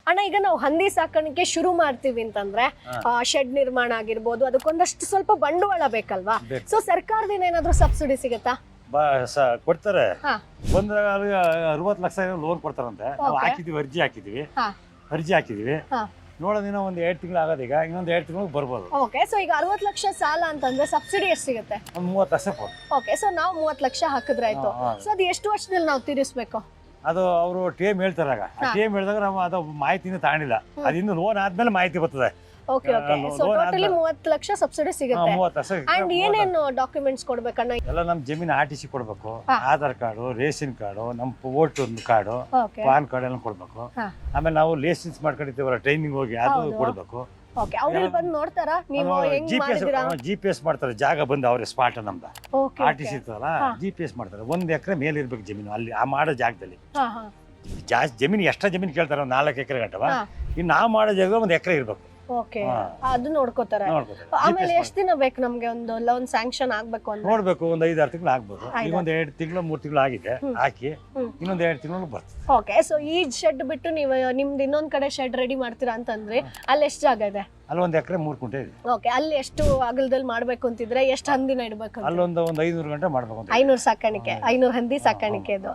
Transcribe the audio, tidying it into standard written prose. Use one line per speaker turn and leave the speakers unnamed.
ಅಣ್ಣ ಈಗ ನಾವು ಹಂದಿ ಸಾಕಾಣಿಕೆ ಶುರು ಮಾಡ್ತೀವಿ ಅಂತಂದ್ರೆ ಶೆಡ್ ನಿರ್ಮಾಣ ಆಗಿರ್ಬೋದು, ಅದಕ್ಕೊಂದಷ್ಟು ಸ್ವಲ್ಪ ಬಂಡವಾಳ ಬೇಕಲ್ವಾ? ಸೊ ಸರ್ಕಾರದಿಂದ ಏನಾದ್ರು ಸಬ್ಸಿಡಿ ಸಿಗುತ್ತಾ?
ಕೊಡ್ತಾರೆ. ಒಂದು 60 ಲಕ್ಷ ಲೋನ್ ಕೊಡ್ತಾರಂತೆ. ನಾವು ಹಾಕಿದೀವಿ, ಅರ್ಜಿ ಹಾಕಿದೀವಿ. ನೋಡೋದಿನ ಒಂದು 2 ತಿಂಗಳು ಆಗೋದು. ಈಗ ಇನ್ನೊಂದು 2 ತಿಂಗಳು ಬರ್ಬೋದು.
ಓಕೆ, ಸೊ ಈಗ 60 ಲಕ್ಷ ಸಾಲ ಅಂತಂದ್ರೆ ಸಬ್ಸಿಡಿ ಎಷ್ಟು ಸಿಗುತ್ತೆ?
ಒಂದು 30 ಲಕ್ಷ.
ಓಕೆ, ಸೊ ನಾವು 30 ಲಕ್ಷ ಹಾಕಿದ್ರಾಯ್ತು. ಸೊ ಅದು ಎಷ್ಟು ವರ್ಷದಲ್ಲಿ ನಾವು ತೀರಿಸ್ಬೇಕು?
ಅದು ಅವರು ಟೇಮ್ ಹೇಳ್ತಾರಾಗ, ಟೇಮ್ ಹೇಳಿದಾಗ ನಾವು ಅದು ಮಾಹಿತಿನ ತಗೊಂಡಿಲ್ಲ. ಅದಿನ್ನು ಲೋನ್ ಆದ್ಮೇಲೆ ಮಾಹಿತಿ ಬರ್ತದೆ.
Okay okay, so totally 30 lakh subsidy ಸಿಗುತ್ತೆ.
30 ಲಕ್ಷ.
ಅಂಡ್ ಏನೇನು ಡಾಕ್ಯುಮೆಂಟ್ಸ್ ಕೊಡ್ಬೇಕಣ್ಣ?
ಎಲ್ಲ ನಮ್ಮ ಜಮೀನು RTC ಕೊಡ್ಬೇಕು, ಆಧಾರ್ ಕಾರ್ಡು, ರೇಷನ್ ಕಾರ್ಡು, ನಮ್ಮ ವೋಟರ್ ಕಾರ್ಡು, ಪಾನ್ ಕಾರ್ಡ್ ಎಲ್ಲ ಕೊಡ್ಬೇಕು. ಆಮೇಲೆ ನಾವು ಲೈಸೆನ್ಸ್ ಮಾಡ್ಕೊಂಡಿರ್ತೀವಲ್ಲ ಟ್ರೈನಿಂಗ್ ಹೋಗಿ, ಅದು ಕೊಡ್ಬೇಕು.
ಓಕೆ, ಅವ್ರು ಬಂದು ನೋಡ್ತಾರಾ ನೀವು ಹೆಂಗ್ ಮಾಡಿದಿರಾ?
GPS ಮಾಡ್ತಾರೆ, ಜಾಗ ಬಂದು ಅವ್ರ ಸ್ಪಾಟ್ ನಮ್ದು RTC ಇರ್ತದಲ್ಲ, GPS ಮಾಡ್ತಾರೆ. 1 ಎಕರೆ ಮೇಲೆ ಇರ್ಬೇಕು ಜಮೀನು ಅಲ್ಲಿ ಆ ಮಾಡೋ ಜಾಗದಲ್ಲಿ. ಜಾಸ್ತಿ ಜಮೀನು ಎಷ್ಟ ಜಮೀನು ಕೇಳ್ತಾರೆ, 4 ಎಕರೆ ಗಂಟವ. ಇನ್ನು ನಾವು ಮಾಡೋ ಜಾಗದಲ್ಲಿ 1 ಎಕರೆ ಇರ್ಬೇಕು.
ಓಕೆ, ಅದು ನೋಡ್ಕೋತಾರೆ. ಆಮೇಲೆ ಎಷ್ಟು ದಿನ ಬೇಕು ನಮ್ಗೆ ಒಂದು ಲೋನ್ ಸ್ಯಾಂಕ್ಷನ್ ಆಗ್ಬೇಕು ಅಂತ?
ನೋಡ್ಬೇಕು, ಒಂದು 5-6 ತಿಂಗಳು ಆಗ್ಬೋದು. ಈಗ ಒಂದು 2 ತಿಂಗಳು 3 ತಿಂಗಳು ಆಗಿದೆ ಹಾಕಿ, ಇನ್ನೊಂದು 2 ತಿಂಗಳು ಬರ್ತದೆ.
ಓಕೆ, ಸೊ ಈ ಶೆಡ್ ಬಿಟ್ಟು ನೀವು ನಿಮ್ದು ಇನ್ನೊಂದ್ ಕಡೆ ಶೆಡ್ ರೆಡಿ ಮಾಡ್ತೀರಾ ಅಂತಂದ್ರೆ ಅಲ್ಲಿ ಎಷ್ಟು ಜಾಗ ಇದೆ?
ಅಲ್ಲಿ 1 ಎಕರೆ 3 ಗುಂಟೆ ಇದೆ.
ಓಕೆ, ಅಲ್ಲಿ ಎಷ್ಟು ಅಗಲದಲ್ಲಿ ಮಾಡ್ಬೇಕು ಅಂತಿದ್ರೆ ಎಷ್ಟು ಹಂದಿನ ಇಡ್ಬೇಕು?
ಅಲ್ಲೊಂದು 500 ಗಂಟೆ ಮಾಡ್ಬೇಕು.
500 ಸಾಕಾಣಿಕೆ, 500 ಹಂದಿ ಸಾಕಾಣಿಕೆ ಇದು.